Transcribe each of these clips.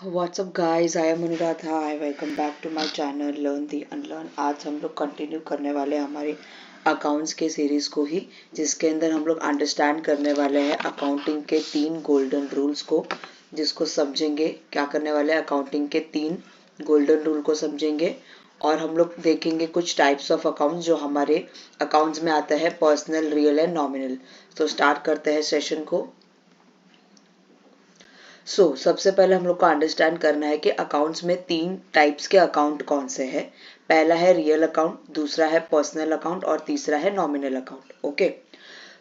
What's up guys, I am Anuradha. I welcome back to my channel Learn the Unlearn. आज हम लोग continue करने वाले हैं हमारे अकाउंट्स के सीरीज को ही, जिसके अंदर हम लोग अंडरस्टैंड करने वाले हैं अकाउंटिंग के 3 गोल्डन रूल्स को, जिसको समझेंगे. क्या करने वाले हैं, अकाउंटिंग के 3 गोल्डन रूल को समझेंगे. और हम लोग देखेंगे कुछ टाइप्स ऑफ अकाउंट्स जो हमारे अकाउंट्स में आता है, पर्सनल, रियल एंड नॉमिनल. तो स्टार्ट करते हैं सेशन को. सबसे पहले हम लोग को अंडरस्टैंड करना है कि अकाउंट्स में 3 टाइप्स के अकाउंट कौन से हैं. पहला है रियल अकाउंट, दूसरा है पर्सनल अकाउंट और तीसरा है नॉमिनल अकाउंट. ओके,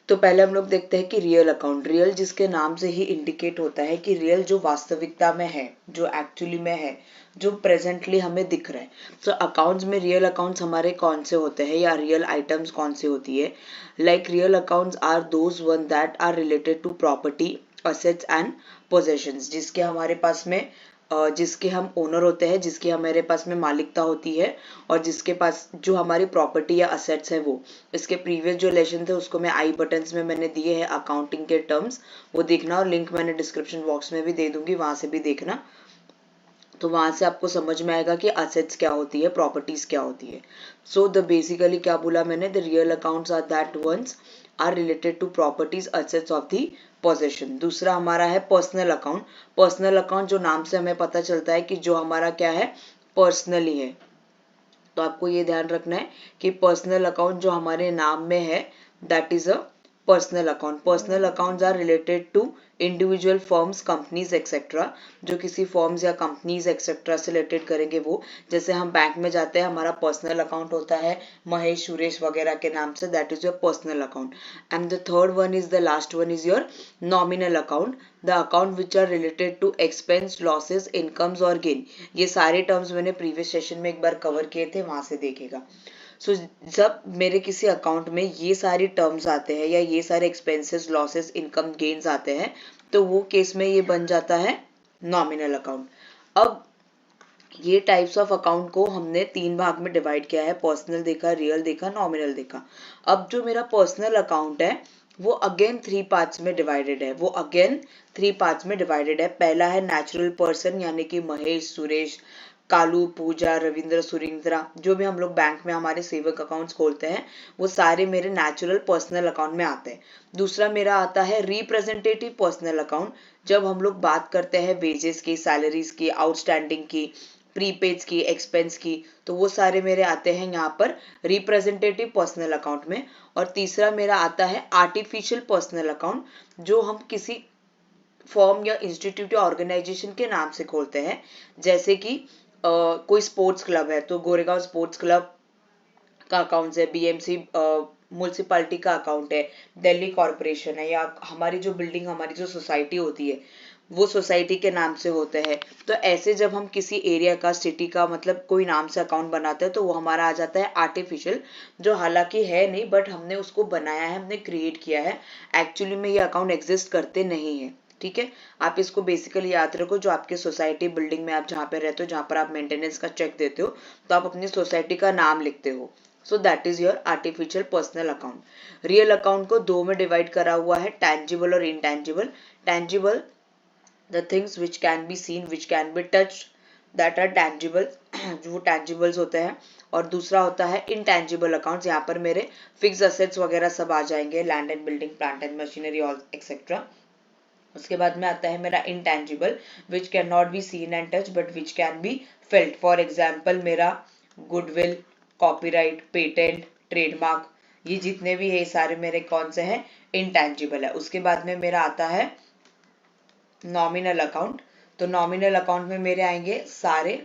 तो पहले हम लोग देखते हैं कि रियल अकाउंट. रियल जिसके नाम से ही इंडिकेट होता है कि रियल जो वास्तविकता में है, जो एक्चुअली में है, जो प्रेजेंटली हमें दिख रहा है. तो अकाउंट्स में रियल अकाउंट्स हमारे कौन से होते हैं या रियल आइटम्स कौन सी होती है. Like real accounts are those one that are related to property, assets and possessions, जिसके हमारे पास में जिसके हम ओनर होते हैं, जिसकी हमारे पास में मालिकता होती है, और जिसके पास जो हमारी प्रॉपर्टी या असेट्स है वो. इसके प्रीवियस जो लेसन थे उसको मैं आई बटन्स में मैंने दिए हैं अकाउंटिंग के टर्म्स, वो देखना, और लिंक मैंने डिस्क्रिप्शन बॉक्स में भी दे दूंगी, वहां से भी देखना. तो वहां से आपको समझ में आएगा कि असेट्स क्या होती है, प्रॉपर्टीज क्या होती है. सो द बेसिकली क्या बोला मैंने, the real accounts are that ones are related to properties, assets of the possession. दूसरा हमारा है पर्सनल अकाउंट. पर्सनल अकाउंट जो नाम से हमें पता चलता है कि जो हमारा क्या है, पर्सनली है. तो आपको ये ध्यान रखना है कि पर्सनल अकाउंट जो हमारे नाम में है, that is a personal account. Personal accounts are related to individual firms, companies etcetera. जो किसी फर्म्स या कंपनीज एक्सेट्रा से रिलेटेड करेंगे वो. जैसे हम बैंक में जाते हैं, हमारा पर्सनल अकाउंट होता है महेश, सुरेश वगैरह के नाम से, that is your personal account. And the third one is the last one is your nominal account, the account which are related to expense, losses, incomes और गेन. ये सारे टर्म्स मैंने प्रीवियस सेशन में एक बार कवर किए थे, वहां से देखेगा. जब मेरे किसी अकाउंट में ये सारी टर्म्स आते हैं या ये सारे एक्सपेंसेस, लॉसेस, इनकम, गेन्स आते हैं, तो वो केस में ये बन जाता है नॉमिनल अकाउंट. अब ये टाइप्स ऑफ अकाउंट को हमने 3 भाग में डिवाइड किया है. पर्सनल देखा, रियल देखा, नॉमिनल देखा. अब जो मेरा पर्सनल अकाउंट है वो अगेन 3 पार्ट्स में डिवाइडेड है. पहला है नेचुरल पर्सन, यानी कि महेश, सुरेश, कालू, पूजा, रविंद्र, सुरेंद्रा, जो भी हम लोग बैंक में हमारे सेवक अकाउंट्स खोलते हैं, वो सारे मेरे नेचुरल पर्सनल अकाउंट में आते हैं. दूसरा मेरा आता है रिप्रेजेंटेटिव पर्सनल अकाउंट. जब हम लोग बात करते हैं वेजेस की, सैलरीज की, आउटस्टैंडिंग की, प्रीपेड की, एक्सपेंस की, तो वो सारे मेरे आते हैं यहाँ पर रिप्रेजेंटेटिव पर्सनल अकाउंट में. और तीसरा मेरा आता है आर्टिफिशियल पर्सनल अकाउंट, जो हम किसी फर्म या इंस्टीट्यूट या ऑर्गेनाइजेशन के नाम से खोलते हैं. जैसे कि कोई स्पोर्ट्स क्लब है तो गोरेगांव स्पोर्ट्स क्लब का अकाउंट है, बीएमसी म्यूनसिपालिटी का अकाउंट है, दिल्ली कॉरपोरेशन है, या हमारी जो बिल्डिंग, हमारी जो सोसाइटी होती है, वो सोसाइटी के नाम से होते हैं. तो ऐसे जब हम किसी एरिया का, सिटी का, मतलब कोई नाम से अकाउंट बनाते हैं, तो वो हमारा आ जाता है आर्टिफिशियल, जो हालांकि है नहीं, बट हमने उसको बनाया है, हमने क्रिएट किया है. एक्चुअली में ये अकाउंट एग्जिस्ट करते नहीं है. ठीक है, आप इसको बेसिकली याद रखो. जो आपके सोसाइटी, बिल्डिंग में आप जहाँ पे रहते हो, जहाँ पर आप मेंटेनेंस का चेक देते हो, तो आप अपनी सोसाइटी का नाम लिखते हो. So that is your artificial personal account. Real account को 2 में डिवाइड करा हुआ है, टैंजिबल और intangible. Tangible, the things which can be seen, which can be touched, that are tangible, जो वो tangibles होते हैं. और दूसरा होता है intangible accounts. यहाँ पर मेरे फिक्स असेट्स वगैरह सब आ जाएंगे, land and building, plant and machinery all etcetera. उसके बाद में आता है मेरा intangible, which cannot be seen and touched but which can be felt. For example मेरा गुडविल, कॉपीराइट, पेटेंट, ट्रेडमार्क, ये जितने भी है सारे मेरे कौन से हैं, intangible है. उसके बाद में मेरा आता है नॉमिनल अकाउंट. तो नॉमिनल अकाउंट में मेरे आएंगे सारे,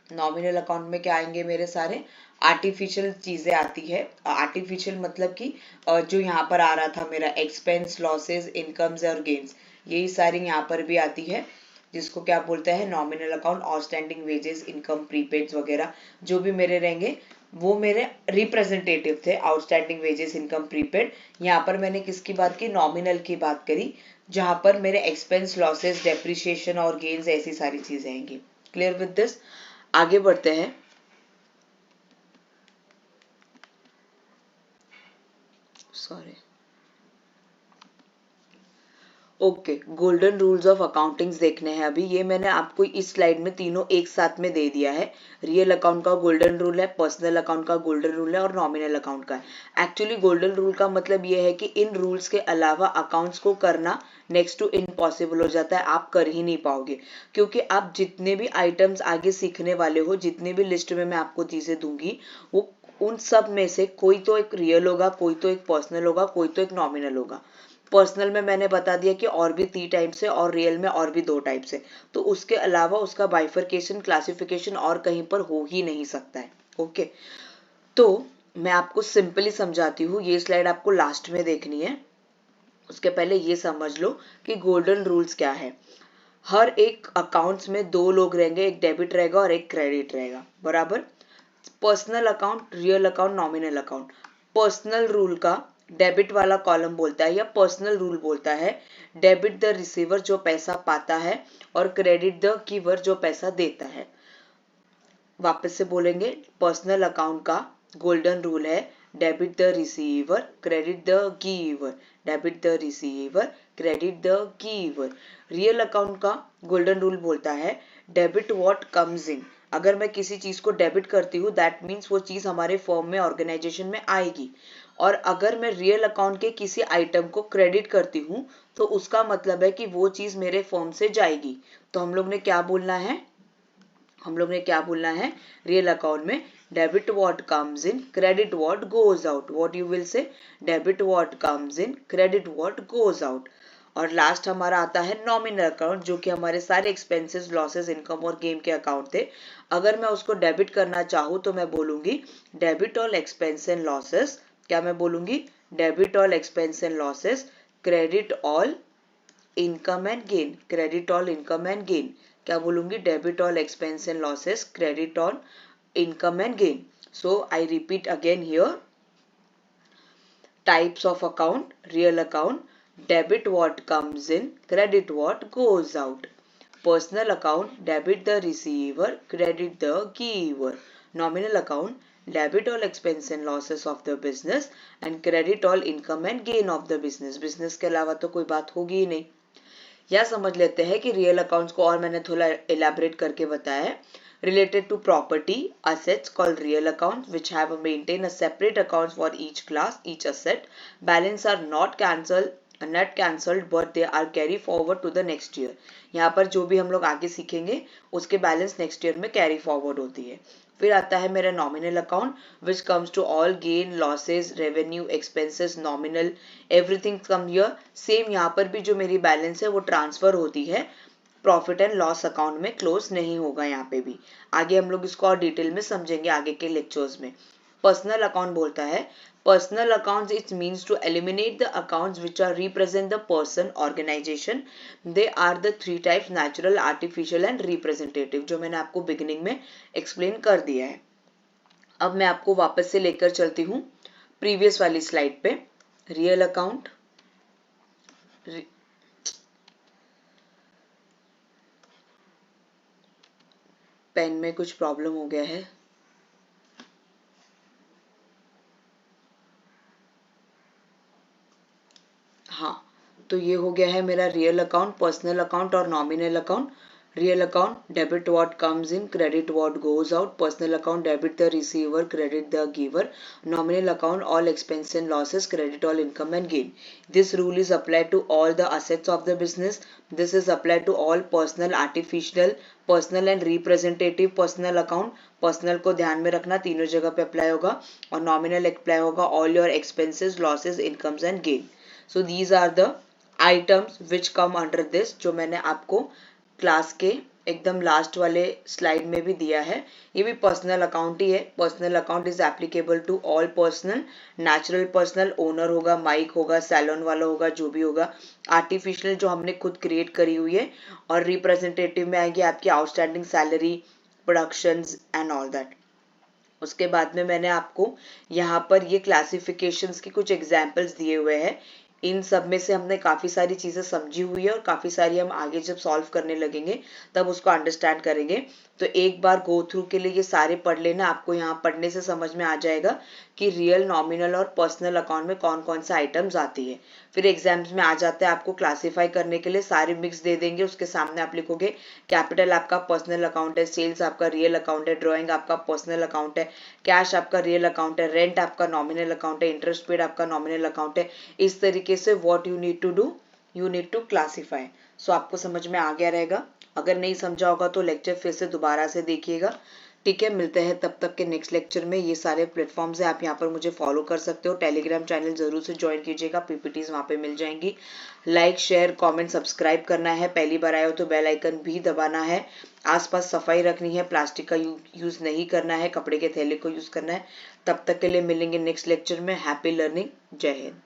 नॉमिनल अकाउंट में क्या आएंगे मेरे सारे आर्टिफिशियल चीजें आती है. आर्टिफिशियल मतलब कि जो यहाँ पर आ रहा था मेरा एक्सपेंस, लॉसेज, इनकम्स और गेन्स, यही सारी यहाँ पर भी आती है, जिसको क्या बोलते हैं, nominal account. Outstanding wages, income, prepaid वगैरह जो भी मेरे रहेंगे वो मेरे रिप्रेजेंटेटिव थे. Outstanding wages, income, prepaid. यहाँ पर मैंने किसकी बात की, नॉमिनल की बात करी, जहां पर मेरे एक्सपेंस, लॉसेस, डेप्रिसिएशन और गेन्स, ऐसी सारी चीजें आएंगी. Clear with this? आगे बढ़ते हैं. Sorry. Okay, golden rules of accountings देखने हैं अभी। ये मैंने आपको इस स्लाइड में तीनों एक साथ में दे दिया है। रियल अकाउंट का गोल्डन रूल है, पर्सनल अकाउंट का गोल्डन रूल है और नॉमिनल अकाउंट का है। एक्चुअली गोल्डन रूल का मतलब ये है कि इन रूल्स के अलावा अकाउंट्स को करना नेक्स्ट टू इम्पॉसिबल हो जाता है, आप कर ही नहीं पाओगे। क्योंकि आप जितने भी आइटम्स आगे सीखने वाले हो, जितने भी लिस्ट में मैं आपको चीजें दूंगी, वो उन सब में से कोई तो एक रियल होगा, कोई तो एक पर्सनल होगा, कोई तो एक नॉमिनल होगा। पर्सनल में मैंने बता दिया कि और भी 3 टाइप्स है और रियल में और भी 2 टाइप्स है। तो उसके अलावा उसका बाइफरकेशन, क्लासिफिकेशन और कहीं पर हो ही नहीं सकता है। ओके, तो मैं आपको सिंपली समझाती हूँ। ये स्लाइड आपको लास्ट में देखनी है, उसके पहले ये समझ लो कि गोल्डन रूल्स क्या है। हर एक अकाउंट्स में 2 लोग रहेंगे, एक डेबिट रहेगा और एक क्रेडिट रहेगा, बराबर। Personal account, real account, nominal account. Personal rule का डेबिट वाला कॉलम बोलता है या पर्सनल रूल बोलता है डेबिट द रिसीवर जो पैसा पाता है और क्रेडिट द गिवर जो पैसा देता है। वापस से बोलेंगे, पर्सनल अकाउंट का गोल्डन रूल है debit the receiver, credit the giver, debit the receiver, credit the giver. Real account का गोल्डन रूल बोलता है डेबिट व्हाट कम्स इन। अगर मैं किसी चीज को डेबिट करती हूँ दैट मीन्स वो चीज हमारे फर्म में, ऑर्गेनाइजेशन में आएगी। और अगर मैं रियल अकाउंट के किसी आइटम को क्रेडिट करती हूँ तो उसका मतलब है कि वो चीज मेरे फर्म से जाएगी। तो हम लोग ने क्या बोलना है, रियल अकाउंट में debit what comes in, credit what goes out. What you will say, debit what comes in, credit what goes out. और लास्ट हमारा आता है नॉमिनल अकाउंट, जो कि हमारे सारे एक्सपेंसेस, लॉसेस, इनकम और गेन के अकाउंट थे। अगर मैं उसको डेबिट करना चाहूँ तो मैं बोलूंगी debit all expense and losses. क्या मैं बोलूंगी, debit all expense and losses, credit all income and gain, credit all income and gain. क्या बोलूंगी, debit all expense and losses, credit on income and gain. So I repeat again here, types of account, real account, debit what comes in, credit what goes out. Personal account, debit the receiver, credit the giver. Nominal account, debit all expense and losses of the business and credit all income and gain of the business. Business के अलावा तो कोई बात होगी ही नहीं। या समझ लेते हैं कि रियल अकाउंट्स को और मैंने थोड़ा एलैबोरेट करके बताया है। Related to property assets called real accounts which have maintained a separate accounts for each class, each asset. Balance are not cancelled but they are carry forward to the next year. यहाँ पर जो भी हम लोग आगे सीखेंगे उसके balance next year में कैरी फॉरवर्ड होती है। फिर आता है मेरा nominal account which comes to all gain, losses, revenue, expenses, nominal, everything come here. Same यहाँ पर भी जो मेरी बैलेंस है वो ट्रांसफर होती है, प्रॉफिट एंड लॉस अकाउंट में क्लोज नहीं होगा। यहाँ पे भी आगे हम लोग इसको और डिटेल में समझेंगे आगे के लेक्चर्स में। पर्सनल अकाउंट बोलता है, personal accounts it means to eliminate the accounts which are represent the person, organization. They are the 3 types, natural, artificial and representative, जो मैंने आपको बिगिनिंग में एक्सप्लेन कर दिया है। अब मैं आपको वापस से लेकर चलती हूँ प्रीवियस वाली स्लाइड पे। रियल अकाउंट, पेन में कुछ प्रॉब्लम हो गया है। हाँ, तो ये हो गया है मेरा रियल अकाउंट, पर्सनल अकाउंट और nominal account. Real account debit what comes in, credit what goes out. Personal account debit the receiver, credit the giver. Nominal account all expense and losses, credit all income and gain. This rule is applied to all the assets of the business. This is applied to all personal, artificial, personal and representative personal account. Personal को ध्यान में रखना, तीनों जगह पे apply होगा। और nominal apply होगा all your expenses, losses, incomes and gain. So these are the items which come under this, जो मैंने आपको क्लास के एकदम लास्ट वाले स्लाइड में भी दिया है। ये भी पर्सनल अकाउंट ही है। Personal account is applicable to all personal, natural personal, owner होगा, माइक होगा, सैलून वाला होगा, जो भी होगा। आर्टिफिशियल जो हमने खुद क्रिएट करी हुई है। और रिप्रेजेंटेटिव में आएगी आपकी outstanding salary, productions and all that. उसके बाद में मैंने आपको यहाँ पर ये क्लासिफिकेशंस के कुछ एग्जाम्पल्स दिए हुए हैं। इन सब में से हमने काफी सारी चीजें समझी हुई है और काफी सारी हम आगे जब सॉल्व करने लगेंगे तब उसको अंडरस्टैंड करेंगे। तो एक बार गो थ्रू के लिए ये सारे पढ़ लेना, आपको यहाँ पढ़ने से समझ में आ जाएगा कि रियल, नॉमिनल और पर्सनल अकाउंट में कौन कौन सा आइटम्स आती है। फिर एग्जाम्स में आ जाता है आपको क्लासीफाई करने के लिए, सारे मिक्स दे देंगे, उसके सामने आप लिखोगे कैपिटल आपका पर्सनल अकाउंट है, सेल्स आपका रियल अकाउंट है, ड्रॉइंग आपका पर्सनल अकाउंट है, कैश आपका रियल अकाउंट है, रेंट आपका नॉमिनल अकाउंट है, इंटरेस्ट पेड आपका नॉमिनल अकाउंट है। इस तरीके से what you need to do, you need to classify. So आपको समझ में आ गया रहेगा। अगर नहीं समझा होगा तो लेक्चर फिर से दोबारा से देखिएगा। ठीक है, मिलते हैं तब तक के नेक्स्ट लेक्चर में। ये सारे प्लेटफॉर्म्स है, आप यहाँ पर मुझे फॉलो कर सकते हो। टेलीग्राम चैनल जरूर से ज्वाइन कीजिएगा, पीपीटीज वहाँ पे मिल जाएंगी। लाइक, शेयर, कमेंट, सब्सक्राइब करना है। पहली बार आए हो तो बेल आइकन भी दबाना है। आसपास सफाई रखनी है, प्लास्टिक का यूज नहीं करना है, कपड़े के थैले को यूज करना है। तब तक के लिए मिलेंगे नेक्स्ट लेक्चर में। हैप्पी लर्निंग, जय हिंद।